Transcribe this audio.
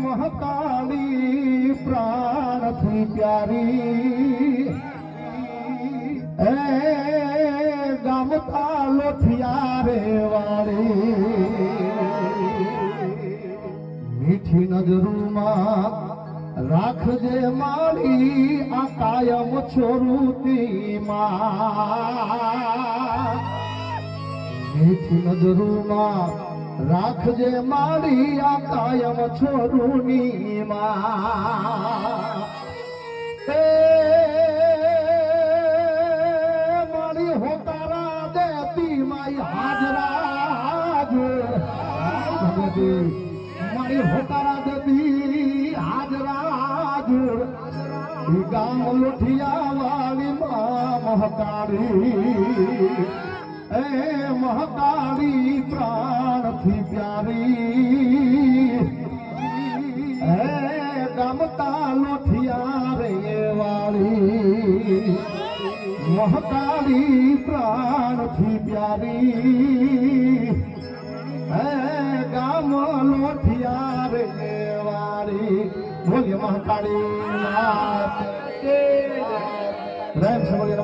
મહકાળી પ્રાણથી પ્યારી એ ગામતા લોઠિયા રે વાળી મીઠી નજરોમાં રાખજે મારી આ કાયમ છોરુતી માં મીઠી નજરોમાં રાખજે મારી આ કાયમ છોરુની માં મારી હોતારા દેતી મારી હાજરા મારી હોતારા દેતી હાજરા ગામ લોઠિયા વાળી માં મહકાળી એ મહકાળી પ્રાણથી પ્યારી એ ગામતા લોઠિયા રે વાળી મહકાળી પ્રાણથી પ્યારી એ ગામ લોઠિયા રે વાળી બોલીએ મહકાળી પ્રેમ સમય